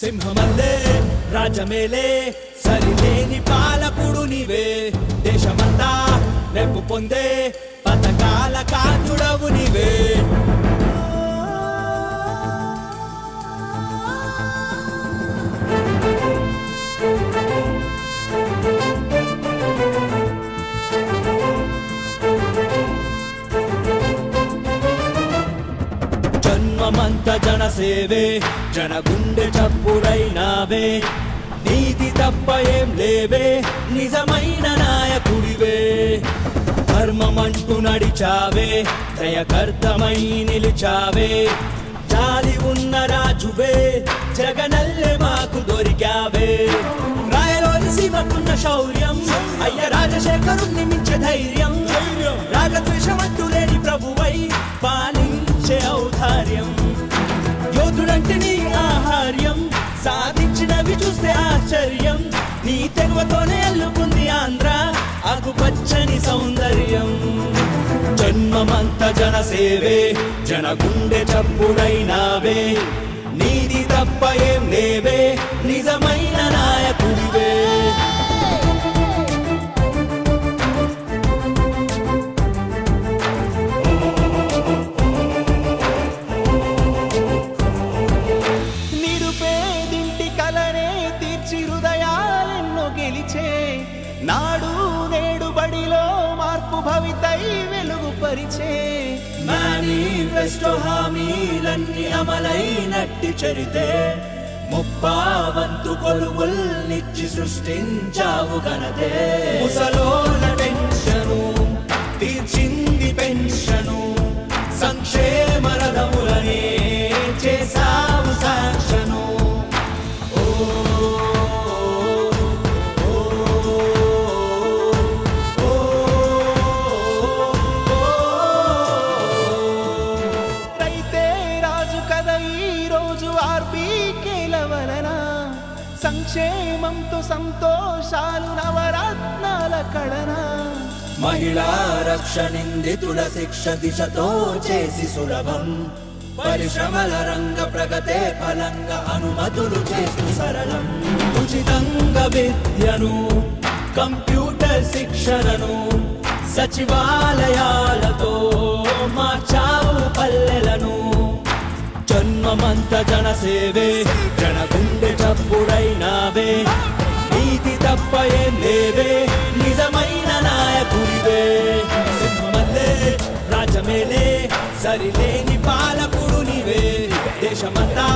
సింహమల్లే రాజమేలే సరిలేని పాలకుడు నీవే దేశమంతా నెప్పు పొందే పథకాల కాచుడవు నీవే జన్మమంత జనసేవే జన గుండె చప్పుడైనావే నీతి తప్ప ఏం లేవే నిజమైన నాయకుడివే ధర్మమంటూ నడిచావే దయకర్తమై నిలిచావే జాలి ఉన్న రాజువే జగనల్లే మాకు దొరికావే రాయలోని సీమకున్న శౌర్యం అయ్య రాజశేఖరుణ్ణి మించే ధైర్యం రాగద్వేషమంటూ లేని ప్రభువై పాలించే ఔదార్యం యోధుడంటే నీ ఆహార్యం సాధించినవి చూస్తే ఆశ్చర్యం నీ తెగువతోనే అల్లుకుంది ఆంధ్ర ఆకుపచ్చని సౌందర్యం జన్మమంత జనసేవే జన గుండె చప్పుడైనావే నీది తప్ప ఏం లేవే నిజమైన నాయకుడివే నిరుపేదింటి కలనే తీర్చి హృదయాలెన్నో గెలిచే నాడు నేడు బడిలో మార్పు భవితై వెలుగు పరిచే మేనిఫెస్టో హామీలన్నీ అమలైనట్టి చరితే ముప్పావంతు కొలువుల్నిచ్చి సృష్టించావు ఘనతే ముసలోల పెన్షను తీర్చింది పెన్షను సంక్షేమ రథములనే చేసావు సాక్షను రైతే రాజు కదా ఈ రోజు ఆర్బీకేల వలన సంక్షేమంతో సంతోషాలు నవరత్నాల కడన మహిళా రక్ష నిందితుల శిక్ష దిశతో చేసి సులభం పరిశ్రమల రంగ ప్రగతే ఫలంగా అనుమతులు చేస్తూ సరళం ఉచితంగా విద్యను కంప్యూటర్ శిక్షణను సచివాలయాలతో మార్చావు పల్లెలను జన్మమంత జనసేవే జన గుండె చప్పుడైనావే నీతి తప్ప ఏం లేవే నిజమైన నాయకుడివే సింహమల్లే రాజమేలే సరిలేని పాలకుడు నీవే దేశమంతా